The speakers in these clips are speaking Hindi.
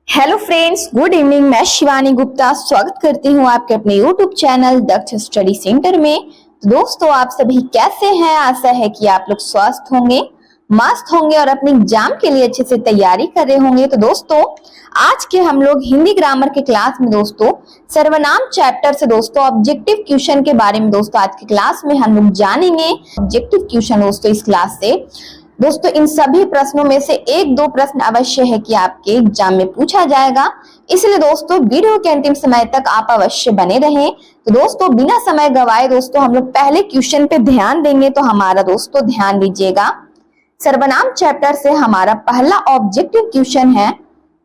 Hello friends, good evening. मैं शिवानी गुप्ता स्वागत करती हूँ आपके अपने यूट्यूब चैनल दक्ष स्टडी सेंटर में। तो दोस्तों, आप सभी कैसे हैं? आशा है कि आप लोग स्वस्थ होंगे, मस्त होंगे और अपने एग्जाम के लिए अच्छे से तैयारी कर रहे होंगे। तो दोस्तों, आज के हम लोग हिंदी ग्रामर के क्लास में दोस्तों सर्वनाम चैप्टर से दोस्तों ऑब्जेक्टिव क्वेश्चन के बारे में दोस्तों आज की क्लास में हम लोग जानेंगे। ऑब्जेक्टिव क्वेश्चन दोस्तों इस क्लास से दोस्तों इन सभी प्रश्नों में से एक दो प्रश्न अवश्य है कि आपके एग्जाम में पूछा जाएगा, इसलिए दोस्तों वीडियो के अंतिम समय तक आप अवश्य बने रहें। तो दोस्तों बिना समय गवाए दोस्तों हम लोग पहले क्वेश्चन पे ध्यान देंगे। तो हमारा दोस्तों ध्यान दीजिएगा, सर्वनाम चैप्टर से हमारा पहला ऑब्जेक्टिव क्वेश्चन है।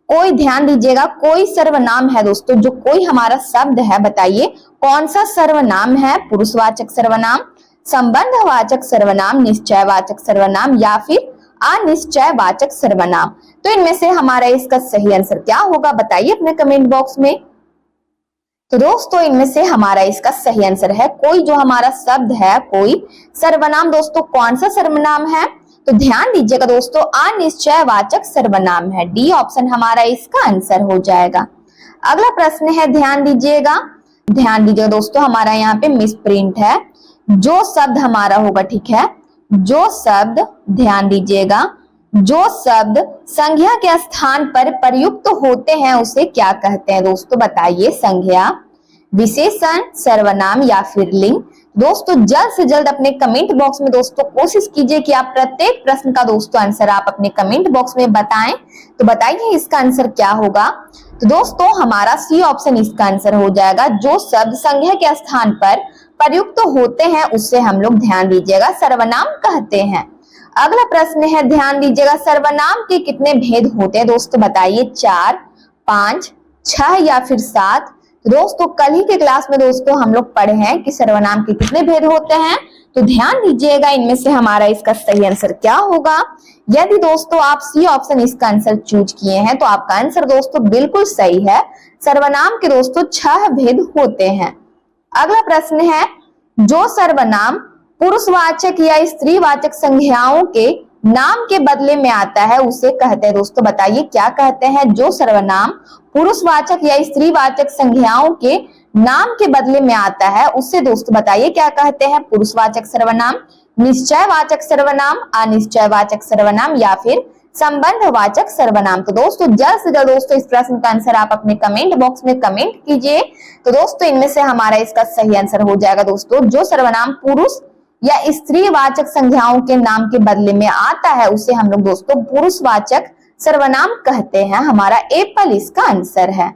कोई ध्यान दीजिएगा, कोई सर्वनाम है दोस्तों, जो कोई हमारा शब्द है, बताइए कौन सा सर्वनाम है? पुरुषवाचक सर्वनाम, संबंधवाचक सर्वनाम, निश्चयवाचक सर्वनाम या फिर अनिश्चयवाचक सर्वनाम। तो इनमें से हमारा इसका सही आंसर क्या होगा? बताइए अपने कमेंट बॉक्स में। तो दोस्तों इनमें से हमारा इसका सही आंसर है कोई जो हमारा शब्द है, कोई सर्वनाम। दोस्तों कौन सा सर्वनाम है? तो ध्यान दीजिएगा दोस्तों, अनिश्चयवाचक सर्वनाम है। डी ऑप्शन हमारा इसका आंसर हो जाएगा। अगला प्रश्न है, ध्यान दीजिएगा दोस्तों, हमारा यहाँ पे मिस प्रिंट है। जो शब्द हमारा होगा, ठीक है, जो शब्द, ध्यान दीजिएगा, जो शब्द संज्ञा के स्थान पर प्रयुक्त होते हैं उसे क्या कहते हैं? दोस्तों बताइए, संज्ञा, विशेषण, सर्वनाम या फिर लिंग। दोस्तों जल्द से जल्द अपने कमेंट बॉक्स में दोस्तों कोशिश कीजिए कि आप प्रत्येक प्रश्न का दोस्तों आंसर आप अपने कमेंट बॉक्स में बताएं। तो बताइए इसका आंसर क्या होगा? तो दोस्तों हमारा सी ऑप्शन इसका आंसर हो जाएगा। जो शब्द संज्ञा के स्थान पर प्रयुक्त होते हैं उससे हम लोग, ध्यान दीजिएगा, सर्वनाम कहते हैं। अगला प्रश्न है, ध्यान दीजिएगा, सर्वनाम के कितने भेद होते हैं? दोस्तों बताइए, 4, 5, 6 या फिर 7। दोस्तों कल ही के क्लास में दोस्तों हम लोग पढ़े हैं कि सर्वनाम के कितने भेद होते हैं। तो ध्यान दीजिएगा, इनमें से हमारा इसका सही आंसर क्या होगा? यदि दोस्तों आप सी ऑप्शन इसका आंसर चूज किए हैं तो आपका आंसर दोस्तों बिल्कुल सही है। सर्वनाम के दोस्तों 6 भेद होते हैं। अगला प्रश्न है, जो सर्वनाम पुरुषवाचक या स्त्रीवाचक संज्ञाओं के नाम के बदले में आता है उसे कहते हैं। दोस्तों बताइए क्या कहते हैं? जो सर्वनाम पुरुषवाचक या स्त्रीवाचक संज्ञाओं के नाम के बदले में आता है उससे दोस्तों बताइए क्या कहते हैं? पुरुषवाचक सर्वनाम, निश्चयवाचक सर्वनाम, अनिश्चयवाचक सर्वनाम या फिर संबंधवाचक सर्वनाम। तो दोस्तों जल्द से जल्द दोस्तों इस प्रश्न का आंसर आप अपने कमेंट बॉक्स में कमेंट कीजिए। तो दोस्तों इनमें से हमारा इसका सही आंसर हो जाएगा दोस्तों, जो सर्वनाम पुरुष या स्त्रीवाचक संज्ञाओं के नाम के बदले में आता है उसे हम लोग दोस्तों पुरुषवाचक सर्वनाम कहते हैं। हमारा एप्पल इसका आंसर है।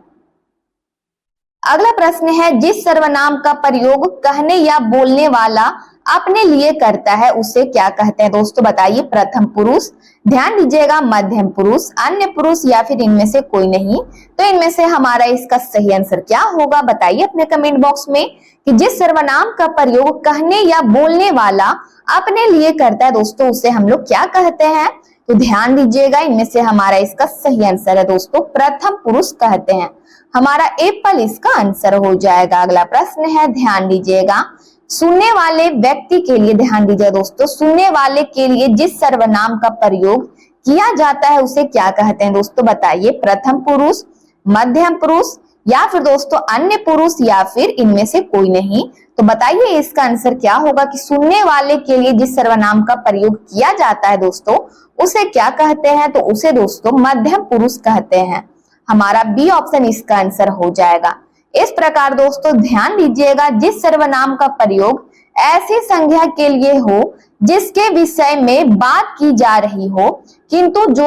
अगला प्रश्न है, जिस सर्वनाम का प्रयोग कहने या बोलने वाला अपने लिए करता है उसे क्या कहते हैं? दोस्तों बताइए, प्रथम पुरुष, ध्यान दीजिएगा, मध्यम पुरुष, अन्य पुरुष या फिर इनमें से कोई नहीं। तो इनमें से हमारा इसका सही आंसर क्या होगा? बताइए अपने कमेंट बॉक्स में कि जिस सर्वनाम का प्रयोग कहने या बोलने वाला अपने लिए करता है दोस्तों उसे हम लोग क्या कहते हैं? तो ध्यान दीजिएगा, इनमें से हमारा इसका सही आंसर है दोस्तों प्रथम पुरुष कहते हैं। हमारा एप्पल इसका आंसर हो जाएगा। अगला प्रश्न है, ध्यान दीजिएगा, सुनने वाले व्यक्ति के लिए, ध्यान दीजिए दोस्तों, सुनने वाले के लिए जिस सर्वनाम का प्रयोग किया जाता है उसे क्या कहते हैं? दोस्तों बताइए, प्रथम पुरुष, मध्यम पुरुष या फिर दोस्तों अन्य पुरुष या फिर इनमें से कोई नहीं। तो बताइए इसका आंसर क्या होगा कि सुनने वाले के लिए जिस सर्वनाम का प्रयोग किया जाता है दोस्तों उसे क्या कहते हैं? तो उसे दोस्तों मध्यम पुरुष कहते हैं। हमारा बी ऑप्शन इसका आंसर हो जाएगा। इस प्रकार दोस्तों ध्यान दीजिएगा, जिस सर्वनाम का प्रयोग ऐसी संज्ञा के लिए हो जिसके विषय में बात की जा रही हो किंतु जो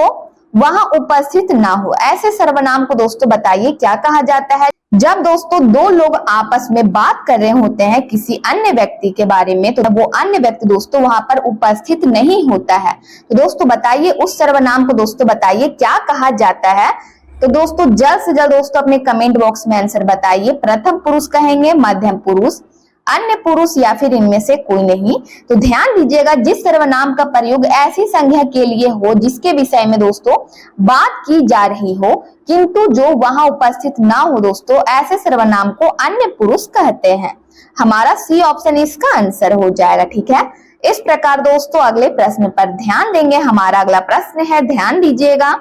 वहां उपस्थित ना हो, ऐसे सर्वनाम को दोस्तों बताइए क्या कहा जाता है? जब दोस्तों दो लोग आपस में बात कर रहे होते हैं किसी अन्य व्यक्ति के बारे में, तो वो अन्य व्यक्ति दोस्तों वहां पर उपस्थित नहीं होता है, तो दोस्तों बताइए उस सर्वनाम को दोस्तों बताइए क्या कहा जाता है? तो दोस्तों जल्द से जल्द दोस्तों अपने कमेंट बॉक्स में आंसर बताइए। प्रथम पुरुष कहेंगे, मध्यम पुरुष, अन्य पुरुष या फिर इनमें से कोई नहीं। तो ध्यान दीजिएगा, जिस सर्वनाम का प्रयोग ऐसी संज्ञा के लिए हो जिसके विषय में दोस्तों बात की जा रही हो किंतु जो वहां उपस्थित ना हो दोस्तों, ऐसे सर्वनाम को अन्य पुरुष कहते हैं। हमारा सी ऑप्शन इसका आंसर हो जाएगा। ठीक है, इस प्रकार दोस्तों अगले प्रश्न पर ध्यान देंगे। हमारा अगला प्रश्न है, ध्यान दीजिएगा,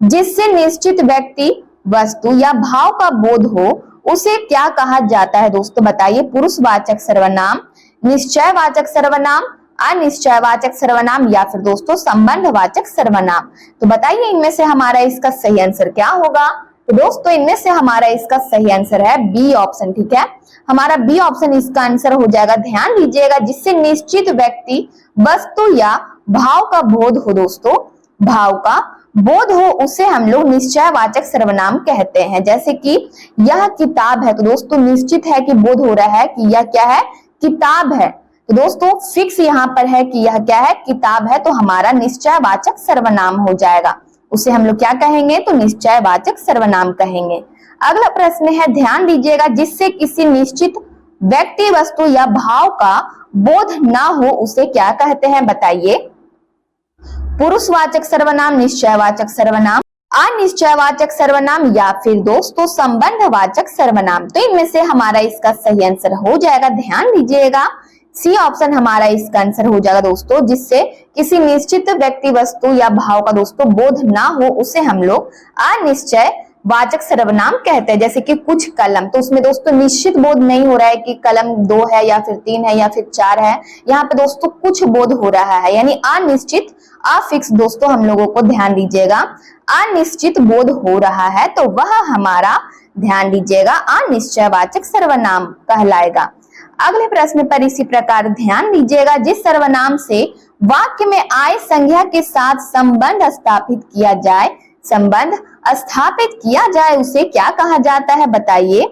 जिससे निश्चित व्यक्ति वस्तु या भाव का बोध हो उसे क्या कहा जाता है दोस्तों? बताइए। पुरुषवाचक सर्वनाम, निश्चयवाचक सर्वनाम, अनिश्चयवाचक सर्वनाम या फिर दोस्तों संबंधवाचक सर्वनाम। तो बताइए इनमें से हमारा इसका सही आंसर क्या होगा? तो दोस्तों इनमें से हमारा इसका सही आंसर है बी ऑप्शन। ठीक है, हमारा बी ऑप्शन इसका आंसर हो जाएगा। ध्यान दीजिएगा, जिससे निश्चित व्यक्ति, वस्तु या भाव का बोध हो दोस्तों, भाव का बोध हो उसे हम लोग निश्चयवाचक सर्वनाम कहते हैं। जैसे कि यह किताब है, तो दोस्तों निश्चित है कि बोध हो रहा है कि यह क्या है? किताब है। तो दोस्तों फिक्स यहाँ पर है कि यह क्या है? किताब है। तो हमारा निश्चयवाचक सर्वनाम हो जाएगा, उसे हम लोग क्या कहेंगे? तो निश्चयवाचक सर्वनाम कहेंगे। अगला प्रश्न है, ध्यान दीजिएगा, जिससे किसी निश्चित व्यक्ति, वस्तु या भाव का बोध ना हो उसे क्या कहते हैं? बताइए। पुरुषवाचक सर्वनाम, निश्चयवाचक सर्वनाम, अनिश्चयवाचक सर्वनाम या फिर दोस्तों संबंधवाचक सर्वनाम। तो इनमें से हमारा इसका सही आंसर हो जाएगा, ध्यान दीजिएगा, सी ऑप्शन हमारा इसका आंसर हो जाएगा दोस्तों। जिससे किसी निश्चित व्यक्ति, वस्तु या भाव का दोस्तों बोध ना हो उसे हम लोग अनिश्चय वाचक सर्वनाम कहते हैं। जैसे कि कुछ कलम, तो उसमें दोस्तों निश्चित बोध नहीं हो रहा है कि कलम 2 है या फिर 3 है या फिर 4 है। यहाँ पे दोस्तों कुछ बोध हो रहा है, यानी अनिश्चित, अफिक्स दोस्तों हम लोगों को ध्यान दीजिएगा, अनिश्चित बोध हो रहा है, तो वह हमारा ध्यान दीजिएगा अनिश्चयवाचक सर्वनाम कहलाएगा। अगले प्रश्न पर इसी प्रकार ध्यान दीजिएगा, जिस सर्वनाम से वाक्य में आय संज्ञा के साथ संबंध स्थापित किया जाए, संबंध स्थापित किया जाए उसे क्या कहा जाता है? बताइए।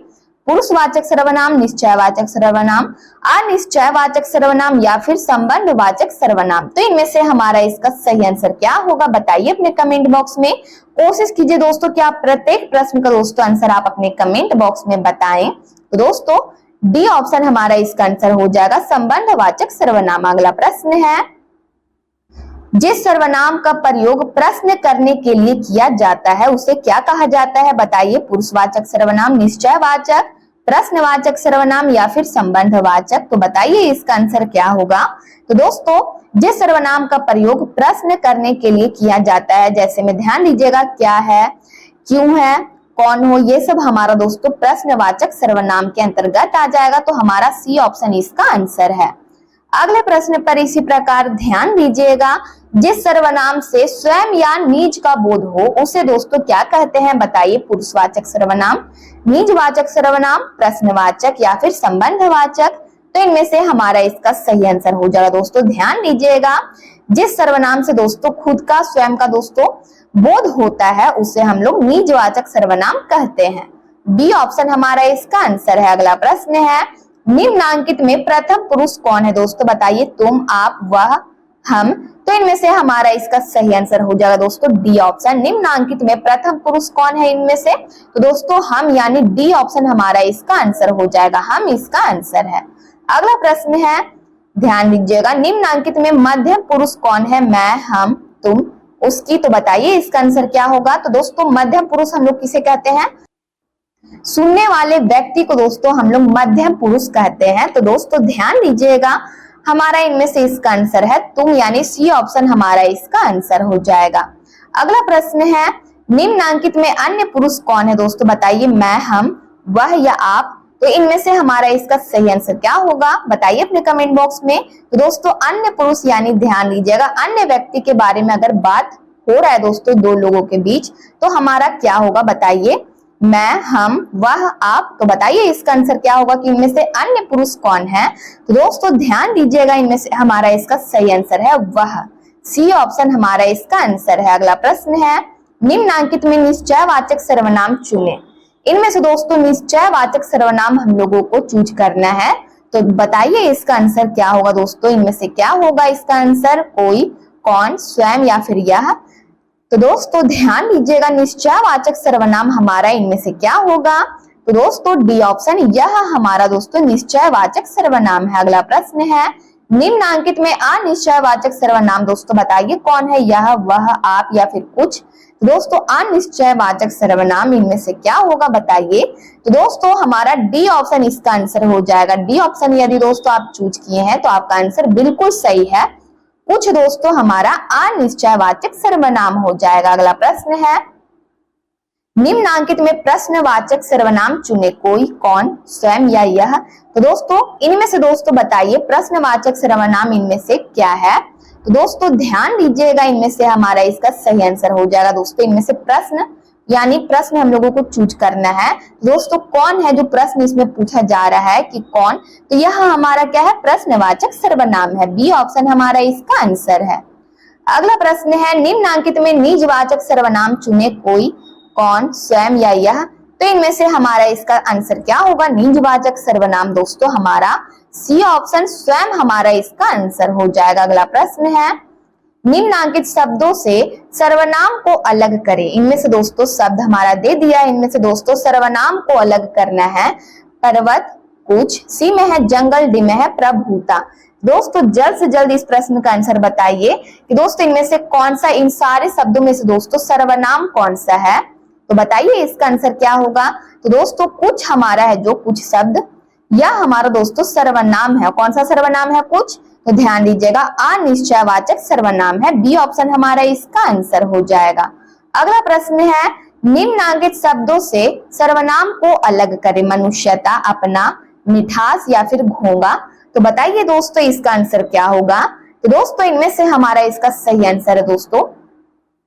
पुरुषवाचक सर्वनाम, निश्चयवाचक सर्वनाम, अनिश्चयवाचक सर्वनाम या फिर संबंधवाचक सर्वनाम। तो इनमें से हमारा इसका सही आंसर क्या होगा? बताइए अपने कमेंट बॉक्स में। कोशिश कीजिए दोस्तों कि आप प्रत्येक प्रश्न का दोस्तों आंसर आप अपने कमेंट बॉक्स में बताएं। तो दोस्तों डी ऑप्शन हमारा इसका आंसर हो जाएगा, संबंधवाचक सर्वनाम। अगला प्रश्न है, जिस सर्वनाम का प्रयोग प्रश्न करने के लिए किया जाता है उसे क्या कहा जाता है? बताइए। पुरुषवाचक सर्वनाम, निश्चयवाचक, प्रश्नवाचक सर्वनाम या फिर संबंधवाचक। तो बताइए इसका आंसर क्या होगा? तो दोस्तों जिस सर्वनाम का प्रयोग प्रश्न करने के लिए किया जाता है, जैसे में ध्यान दीजिएगा, क्या है, क्यों है, कौन हो, ये सब हमारा दोस्तों प्रश्नवाचक सर्वनाम के अंतर्गत आ जाएगा। तो हमारा सी ऑप्शन इसका आंसर है। अगले प्रश्न पर इसी प्रकार ध्यान दीजिएगा, जिस सर्वनाम से स्वयं या निज का बोध हो उसे दोस्तों क्या कहते हैं? बताइए। पुरुषवाचक सर्वनाम, निजवाचक सर्वनाम, प्रश्नवाचक या फिर संबंधवाचक। तो इनमें से हमारा इसका सही आंसर हो जाएगा दोस्तों। ध्यान दीजिएगा, जिस सर्वनाम से दोस्तों खुद का, स्वयं का दोस्तों बोध होता है उसे हम लोग निजवाचक सर्वनाम कहते हैं। बी ऑप्शन हमारा इसका आंसर है। अगला प्रश्न है, निम्नांकित में प्रथम पुरुष कौन है? दोस्तों बताइए। तुम, आप, वह, हम। तो इनमें से हमारा इसका सही आंसर हो जाएगा दोस्तों डी ऑप्शन। निम्नांकित में प्रथम पुरुष कौन है इनमें से? तो दोस्तों हम, यानी डी ऑप्शन हमारा इसका आंसर हो जाएगा, हम इसका आंसर है। अगला प्रश्न है, ध्यान दीजिएगा, निम्नांकित में मध्यम पुरुष कौन है? मैं, हम, तुम, उसकी। तो बताइए इसका आंसर क्या होगा? तो दोस्तों मध्यम पुरुष हम लोग किसे कहते हैं? सुनने वाले व्यक्ति को दोस्तों हम लोग मध्यम पुरुष कहते हैं। तो दोस्तों ध्यान दीजिएगा, हमारा इनमें से इसका आंसर है तुम, यानी सी ऑप्शन हमारा इसका आंसर हो जाएगा। अगला प्रश्न है, निम्नांकित में अन्य पुरुष कौन है? दोस्तों बताइए। मैं, हम, वह या आप। तो इनमें से हमारा इसका सही आंसर क्या होगा? बताइए अपने कमेंट बॉक्स में। तो दोस्तों अन्य पुरुष यानी ध्यान दीजिएगा, अन्य व्यक्ति के बारे में अगर बात हो रहा है दोस्तों दो लोगों के बीच, तो हमारा क्या होगा? बताइए। मैं, हम, वह, आप। तो बताइए इसका आंसर क्या होगा कि इनमें से अन्य पुरुष कौन है? तो दोस्तों ध्यान दीजिएगा, इनमें से हमारा इसका सही आंसर है वह, सी ऑप्शन हमारा इसका आंसर है। अगला प्रश्न है, निम्नांकित में निश्चयवाचक सर्वनाम चुने। इनमें से दोस्तों निश्चयवाचक सर्वनाम हम लोगों को चूज करना है। तो बताइए इसका आंसर क्या होगा दोस्तों? इनमें से क्या होगा इसका आंसर? कोई, कौन, स्वयं या फिर यह। तो दोस्तों ध्यान दीजिएगा, निश्चयवाचक सर्वनाम हमारा इनमें से क्या होगा? तो दोस्तों डी ऑप्शन, यह हमारा दोस्तों निश्चयवाचक सर्वनाम है। अगला प्रश्न है, निम्नांकित में अनिश्चयवाचक सर्वनाम दोस्तों बताइए कौन है? यह, वह, आप या फिर कुछ। दोस्तों अनिश्चयवाचक सर्वनाम इनमें से क्या होगा? बताइए। तो दोस्तों हमारा डी ऑप्शन इसका आंसर हो जाएगा। डी ऑप्शन यदि दोस्तों आप चूज किए हैं तो आपका आंसर बिल्कुल सही है। कुछ दोस्तों हमारा अनिश्चयवाचक सर्वनाम हो जाएगा। अगला प्रश्न है, निम्नांकित में प्रश्नवाचक सर्वनाम चुने, कोई, कौन, स्वयं या यह। तो दोस्तों इनमें से दोस्तों बताइए प्रश्नवाचक सर्वनाम इनमें से क्या है। तो दोस्तों ध्यान दीजिएगा, इनमें से हमारा इसका सही आंसर हो जाएगा। दोस्तों इनमें से प्रश्न यानी प्रश्न हम लोगों को चूज करना है। दोस्तों कौन है जो प्रश्न इसमें पूछा जा रहा है कि कौन, तो यह हमारा क्या है, प्रश्नवाचक सर्वनाम है। बी ऑप्शन हमारा इसका आंसर है। अगला प्रश्न है निम्नांकित में निजवाचक सर्वनाम चुने, कोई, कौन, स्वयं या यह। तो इनमें से हमारा इसका आंसर क्या होगा, निजवाचक सर्वनाम। दोस्तों हमारा सी ऑप्शन स्वयं हमारा इसका आंसर हो जाएगा। अगला प्रश्न है निम्नांकित शब्दों से सर्वनाम को अलग करें। इनमें से दोस्तों शब्द हमारा दे दिया है, इनमें से दोस्तों सर्वनाम को अलग करना है। पर्वत, कुछ, सी में है जंगल, डी में है प्रभुता। दोस्तों जल्द से जल्द इस प्रश्न का आंसर बताइए कि दोस्तों इनमें से कौन सा, इन सारे शब्दों में से दोस्तों सर्वनाम कौन सा है। तो बताइए इसका आंसर क्या होगा। तो दोस्तों कुछ हमारा है जो कुछ शब्द, यह हमारा दोस्तों सर्वनाम है। कौन सा सर्वनाम है, कुछ। तो ध्यान दीजिएगा अनिश्चयवाचक सर्वनाम है। बी ऑप्शन हमारा इसका आंसर हो जाएगा। अगला प्रश्न है निम्नांकित शब्दों से सर्वनाम को अलग करें, मनुष्यता, अपना, मिठास या फिर घोंगा। तो बताइए दोस्तों इसका आंसर क्या होगा। तो दोस्तों इनमें से हमारा इसका सही आंसर है। दोस्तों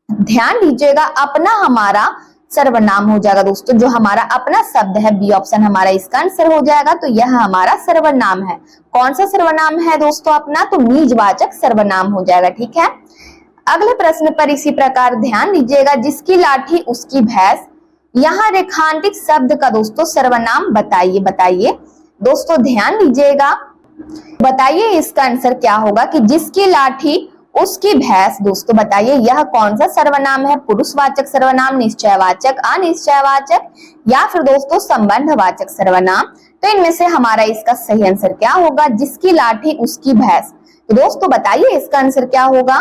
ध्यान दीजिएगा अपना हमारा सर्वनाम हो जाएगा। दोस्तों जो हमारा अपना शब्द है, बी ऑप्शन हमारा इसका आंसर हो जाएगा। तो यह हमारा सर्वनाम है। कौन सा सर्वनाम है दोस्तों अपना, तो निजवाचक सर्वनाम हो जाएगा। ठीक है। अगले प्रश्न पर इसी प्रकार ध्यान दीजिएगा, जिसकी लाठी उसकी भैंस। यहाँ रेखांकित शब्द का दोस्तों सर्वनाम बताइए। दोस्तों ध्यान दीजिएगा, बताइए इसका आंसर क्या होगा कि जिसकी लाठी उसकी भैंस। दोस्तों बताइए यह कौन सा सर्वनाम है, पुरुषवाचक सर्वनाम, निश्चयवाचक, अनिश्चयवाचक या फिर दोस्तों संबंधवाचक सर्वनाम। तो इनमें से हमारा इसका सही आंसर क्या होगा, जिसकी लाठी उसकी भैंस। तो दोस्तों बताइए इसका आंसर क्या होगा।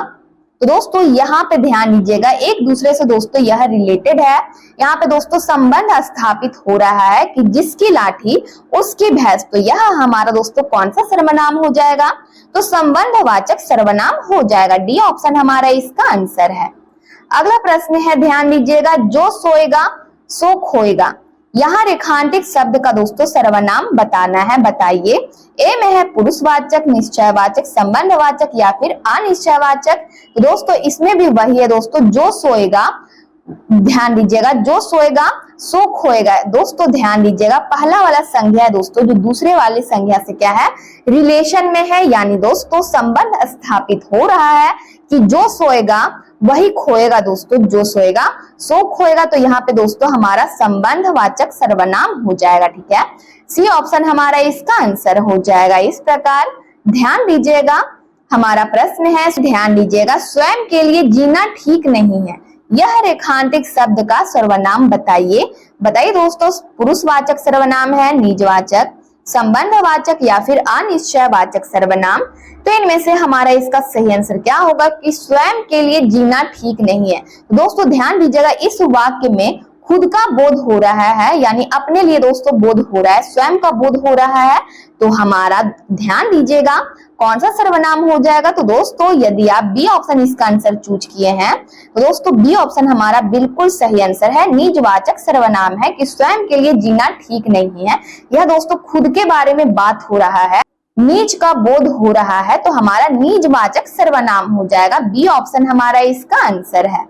तो दोस्तों यहाँ पे ध्यान दीजिएगा, एक दूसरे से दोस्तों यह रिलेटेड है। यहाँ पे दोस्तों संबंध स्थापित हो रहा है कि जिसकी लाठी उसकी भैंस। तो यह हमारा दोस्तों कौन सा सर्वनाम हो जाएगा, तो संबंधवाचक सर्वनाम हो जाएगा। डी ऑप्शन हमारा इसका आंसर है। अगला प्रश्न है ध्यान दीजिएगा, जो सोएगा सो खोएगा। यहाँ रेखांकित शब्द का दोस्तों सर्वनाम बताना है। बताइए ए में है पुरुषवाचक, निश्चयवाचक, संबंधवाचक या फिर अनिश्चयवाचक। तो दोस्तों इसमें भी वही है दोस्तों, जो सोएगा। ध्यान दीजिएगा, जो सोएगा सो खोएगा। दोस्तों ध्यान दीजिएगा पहला वाला संज्ञा है दोस्तों, जो दूसरे वाली संज्ञा से क्या है, रिलेशन में है, यानी दोस्तों संबंध स्थापित हो रहा है कि जो सोएगा वही खोएगा। दोस्तों जो सोएगा सो खोएगा। तो यहाँ पे दोस्तों हमारा संबंधवाचक सर्वनाम हो जाएगा। ठीक है। सी ऑप्शन हमारा इसका आंसर हो जाएगा। इस प्रकार ध्यान दीजिएगा हमारा प्रश्न है, ध्यान दीजिएगा, स्वयं के लिए जीना ठीक नहीं है, यह रेखांकित शब्द का सर्वनाम बताइए। दोस्तों पुरुषवाचक सर्वनाम है, निजवाचक, संबंधवाचक या फिर अनिश्चयवाचक सर्वनाम। तो इनमें से हमारा इसका सही आंसर क्या होगा कि स्वयं के लिए जीना ठीक नहीं है। दोस्तों ध्यान दीजिएगा, इस वाक्य में खुद का बोध हो रहा है, यानी अपने लिए दोस्तों बोध हो रहा है, स्वयं का बोध हो रहा है। तो हमारा ध्यान दीजिएगा कौन सा सर्वनाम हो जाएगा। तो दोस्तों यदि आप बी ऑप्शन इसका आंसर चूज किए हैं, तो दोस्तों बी ऑप्शन हमारा बिल्कुल सही आंसर है। निजवाचक सर्वनाम है कि स्वयं के लिए जीना ठीक नहीं है। यह दोस्तों खुद के बारे में बात हो रहा है, निज का बोध हो रहा है, तो हमारा निजवाचक सर्वनाम हो जाएगा। बी ऑप्शन हमारा इसका आंसर है।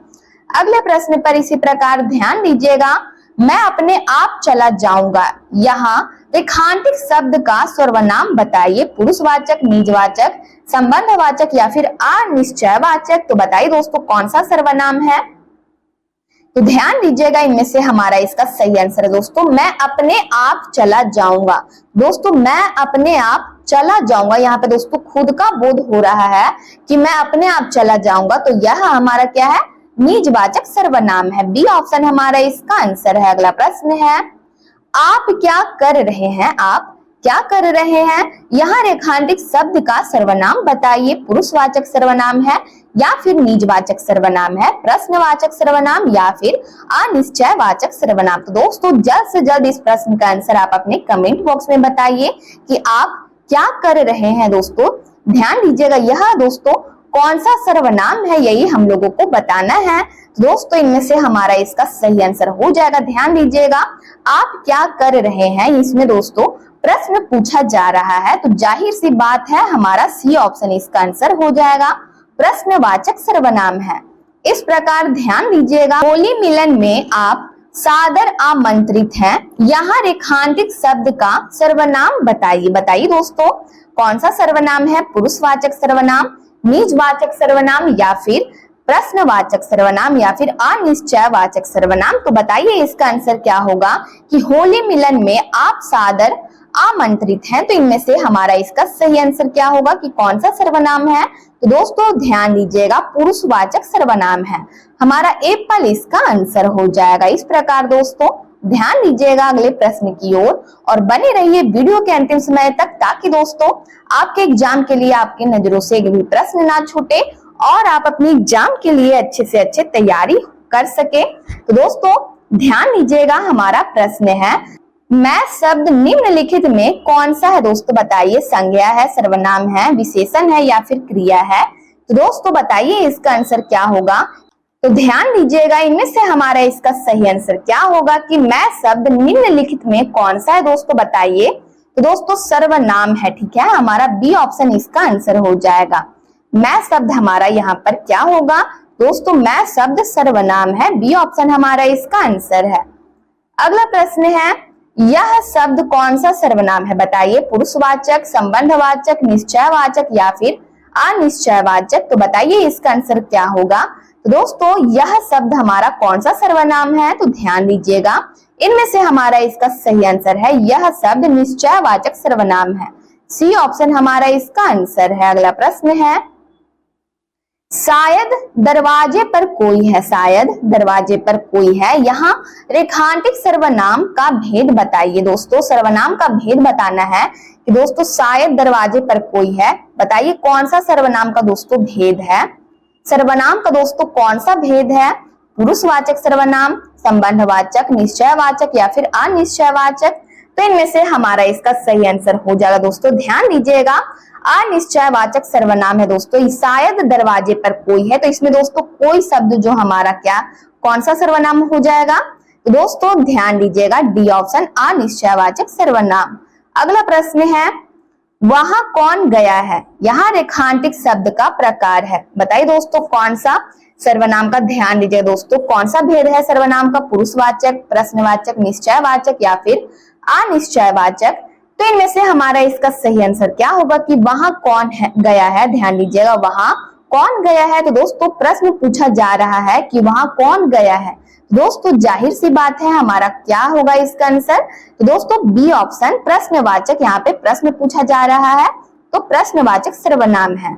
अगले प्रश्न पर इसी प्रकार ध्यान दीजिएगा, मैं अपने आप चला जाऊंगा। यहाँ रेखांकित शब्द का सर्वनाम बताइए, पुरुषवाचक, निजवाचक, संबंधवाचक या फिर अनिश्चयवाचक। तो बताइए दोस्तों कौन सा सर्वनाम है। तो ध्यान दीजिएगा इनमें से हमारा इसका सही आंसर है दोस्तों, मैं अपने आप चला जाऊंगा। दोस्तों मैं अपने आप चला जाऊंगा, यहाँ पे दोस्तों खुद का बोध हो रहा है कि मैं अपने आप चला जाऊंगा। तो यह हमारा क्या है, निजवाचक सर्वनाम है। बी ऑप्शन हमारा इसका आंसर है। अगला प्रश्न है, आप क्या कर रहे हैं, आप क्या कर रहे हैं। यहाँ रेखांकित शब्द का सर्वनाम बताइए, पुरुषवाचक सर्वनाम है या फिर निजवाचक सर्वनाम है, प्रश्नवाचक सर्वनाम या फिर अनिश्चयवाचक सर्वनाम। तो दोस्तों जल्द से जल्द इस प्रश्न का आंसर आप अपने कमेंट बॉक्स में बताइए कि आप क्या कर रहे हैं। दोस्तों ध्यान दीजिएगा, यह दोस्तों कौन सा सर्वनाम है, यही हम लोगों को बताना है। तो दोस्तों इनमें से हमारा इसका सही आंसर हो जाएगा। ध्यान दीजिएगा, आप क्या कर रहे हैं, इसमें दोस्तों प्रश्न पूछा जा रहा है, तो जाहिर सी बात है हमारा सी ऑप्शन इसका आंसर हो जाएगा, प्रश्नवाचक सर्वनाम है। इस प्रकार ध्यान दीजिएगा, होली मिलन में आप सादर आमंत्रित हैं, यहाँ रेखांकित शब्द का सर्वनाम बताइए। बताइए दोस्तों कौन सा सर्वनाम है, पुरुषवाचक सर्वनाम, निजवाचक सर्वनाम या फिर प्रश्नवाचक सर्वनाम या फिर अनिश्चयवाचक सर्वनाम। तो बताइए इसका आंसर क्या होगा कि होली मिलन में आप सादर आमंत्रित हैं, तो इनमें से हमारा इसका सही आंसर क्या होगा कि कौन सा सर्वनाम है। तो दोस्तों ध्यान दीजिएगा, पुरुषवाचक सर्वनाम है, हमारा एप्पल इसका आंसर हो जाएगा। इस प्रकार दोस्तों ध्यान दीजिएगा अगले प्रश्न की ओर और बने रहिए वीडियो के अंतिम समय तक, ताकि दोस्तों आपके एग्जाम के लिए आपकी नजरों से एक भी प्रश्न ना छूटे और आप अपनी एग्जाम के लिए अच्छे से अच्छे तैयारी कर सके। तो दोस्तों ध्यान दीजिएगा, हमारा प्रश्न है, मैं शब्द निम्नलिखित में कौन सा है। दोस्तों बताइए, संज्ञा है, सर्वनाम है, विशेषण है या फिर क्रिया है। तो दोस्तों बताइए इसका आंसर क्या होगा। तो ध्यान दीजिएगा, इनमें से हमारा इसका सही आंसर क्या होगा कि मैं शब्द निम्नलिखित में कौन सा है। दोस्तों बताइए, तो दोस्तों सर्वनाम है, ठीक है, हमारा बी ऑप्शन इसका आंसर हो जाएगा। मैं शब्द हमारा यहाँ पर क्या होगा दोस्तों, मैं शब्द सर्वनाम है, बी ऑप्शन हमारा इसका आंसर है। अगला प्रश्न है, यह शब्द कौन सा सर्वनाम है। बताइए, पुरुषवाचक, संबंधवाचक, निश्चयवाचक या फिर अनिश्चयवाचक। तो बताइए इसका आंसर क्या होगा। तो दोस्तों यह शब्द हमारा कौन सा सर्वनाम है। तो ध्यान दीजिएगा, इनमें से हमारा इसका सही आंसर है, यह शब्द निश्चयवाचक सर्वनाम है, सी ऑप्शन हमारा इसका आंसर है। अगला प्रश्न है, शायद दरवाजे पर कोई है, शायद दरवाजे पर कोई है, यहाँ रेखांकित सर्वनाम का भेद बताइए। दोस्तों सर्वनाम का भेद बताना है कि दोस्तों शायद दरवाजे पर कोई है, बताइए कौन सा सर्वनाम का दोस्तों भेद है। सर्वनाम का दोस्तों कौन सा भेद है, पुरुषवाचक सर्वनाम, संबंधवाचक, निश्चयवाचक या फिर अनिश्चयवाचक। तो इनमें से हमारा इसका सही आंसर हो जाएगा। दोस्तों ध्यान दीजिएगा, अनिश्चयवाचक सर्वनाम है दोस्तों, शायद दरवाजे पर कोई है, तो इसमें दोस्तों कोई शब्द जो हमारा क्या कौन सा सर्वनाम हो जाएगा। तो दोस्तों ध्यान दीजिएगा, डी ऑप्शन अनिश्चयवाचक सर्वनाम। अगला प्रश्न है, वहां कौन गया है, यहाँ रेखांकित शब्द का प्रकार है। बताइए दोस्तों कौन सा सर्वनाम का, ध्यान दीजिए दोस्तों कौन सा भेद है सर्वनाम का, पुरुषवाचक, प्रश्नवाचक, निश्चयवाचक या फिर अनिश्चयवाचक। तो इनमें से हमारा इसका सही आंसर क्या होगा कि वहां कौन है गया है। ध्यान दीजिएगा, वहां कौन गया है, तो दोस्तों प्रश्न पूछा जा रहा है कि वहां कौन गया है। दोस्तों जाहिर सी बात है हमारा क्या होगा इसका आंसर। तो दोस्तों बी ऑप्शन प्रश्नवाचक, यहाँ पे प्रश्न पूछा जा रहा है तो प्रश्नवाचक सर्वनाम है।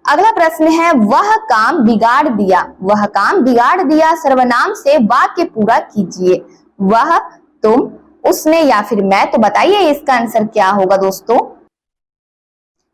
अगला प्रश्न है, वह काम बिगाड़ दिया, वह काम बिगाड़ दिया सर्वनाम से वाक्य पूरा कीजिए। वह, तुम, उसने या फिर मैं। तो बताइए इसका आंसर क्या होगा दोस्तों।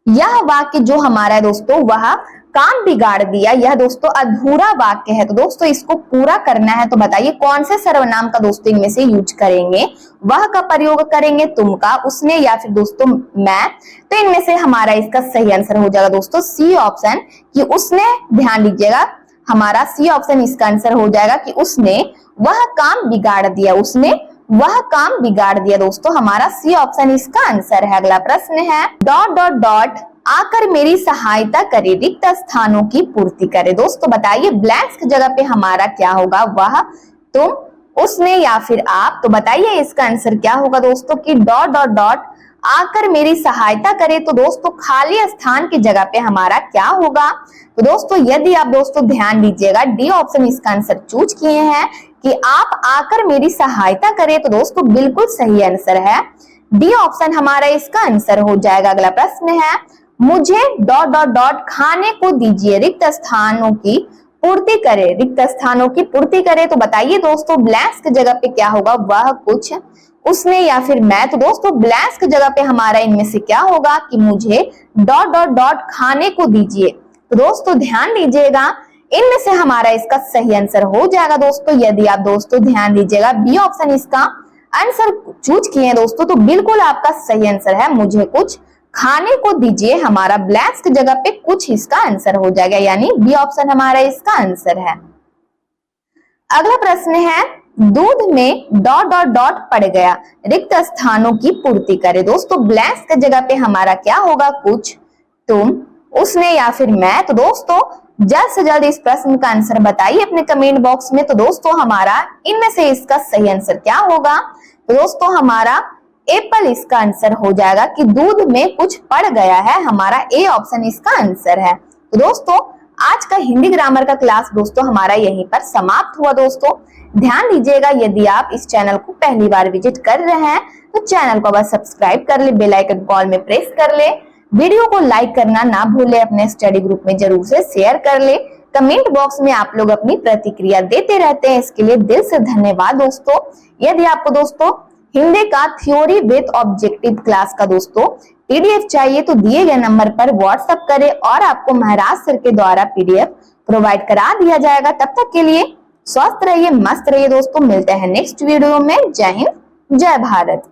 यह वाक्य जो हमारा है दोस्तों, वह काम बिगाड़ दिया, यह दोस्तों अधूरा वाक्य है, तो दोस्तों इसको पूरा करना है। तो बताइए कौन से सर्वनाम का दोस्तों इनमें से यूज करेंगे, वह का प्रयोग करेंगे, तुम का, उसने या फिर दोस्तों मैं। तो इनमें से हमारा इसका सही आंसर हो जाएगा दोस्तों सी ऑप्शन कि उसने। ध्यान दीजिएगा, हमारा सी ऑप्शन इसका आंसर हो जाएगा कि उसने वह काम बिगाड़ दिया, उसने वह काम बिगाड़ दिया। दोस्तों हमारा सी ऑप्शन इसका आंसर है। अगला प्रश्न है, डॉट डॉट डॉट आकर मेरी सहायता करे, रिक्त स्थानों की पूर्ति करे। दोस्तों बताइए ब्लैंक्स की जगह पे हमारा क्या होगा, वह, तुम, उसने या फिर आप। तो बताइए इसका आंसर क्या होगा दोस्तों कि डॉट डॉट डॉट आकर मेरी सहायता करे। तो दोस्तों खाली स्थान की जगह पे हमारा क्या होगा। तो दोस्तों यदि आप दोस्तों ध्यान दीजिएगा, डी ऑप्शन इसका आंसर चूज किए हैं कि आप आकर मेरी सहायता करें, तो दोस्तों बिल्कुल सही आंसर है, डी ऑप्शन हमारा इसका आंसर हो जाएगा। अगला प्रश्न है, मुझे डॉट डॉट डॉट खाने को दीजिए, रिक्त स्थानों की पूर्ति करे, रिक्त स्थानों की पूर्ति करे। तो बताइए दोस्तों ब्लैंक्स की जगह पे क्या होगा, वह, कुछ, उसने या फिर मैं। तो दोस्तों ब्लैंक्स की जगह पे हमारा इनमें से क्या होगा कि मुझे डॉट डॉट डॉट खाने को दीजिए। तो दोस्तों ध्यान दीजिएगा, इनमें से हमारा इसका सही आंसर हो जाएगा दोस्तों। यदि आप दोस्तों ध्यान दीजिएगा बी ऑप्शन इसका आंसर चूज किए हैं दोस्तों, तो बिल्कुल आपका सही आंसर है, मुझे कुछ खाने को दीजिए, हमारा ब्लैंक्स की जगह पे कुछ इसका आंसर हो जाएगा, यानी बी ऑप्शन हमारा इसका आंसर है। अगला प्रश्न है, दूध में डॉट डॉट डॉट पड़ गया, रिक्त स्थानों की पूर्ति करे। दोस्तों ब्लैंक्स की जगह पे हमारा क्या होगा, कुछ, तुम, उसने या फिर मैं। तो दोस्तों जल्द से जल्द इस प्रश्न का आंसर बताइए अपने कमेंट बॉक्स में। तो दोस्तों हमारा इनमें से इसका सही आंसर क्या होगा, तो दोस्तों हमारा एप्पल इसका आंसर हो जाएगा कि दूध में कुछ पड़ गया है, हमारा ए ऑप्शन इसका आंसर है। तो दोस्तों आज का हिंदी ग्रामर का क्लास दोस्तों हमारा यहीं पर समाप्त हुआ। दोस्तों ध्यान दीजिएगा, यदि आप इस चैनल को पहली बार विजिट कर रहे हैं तो चैनल को बस सब्सक्राइब कर ले, बेल आइकन कॉल में प्रेस कर ले, वीडियो को लाइक करना ना भूले, अपने स्टडी ग्रुप में जरूर से शेयर कर ले। कमेंट बॉक्स में आप लोग अपनी प्रतिक्रिया देते रहते हैं, इसके लिए दिल से धन्यवाद। दोस्तों यदि आपको दोस्तों हिंदी का थ्योरी विद ऑब्जेक्टिव क्लास का दोस्तों पीडीएफ चाहिए तो दिए गए नंबर पर व्हाट्सएप करें और आपको महाराज सर के द्वारा पीडीएफ प्रोवाइड करा दिया जाएगा। तब तक के लिए स्वस्थ रहिए, मस्त रहिए दोस्तों, मिलते हैं नेक्स्ट वीडियो में। जय हिंद, जय भारत।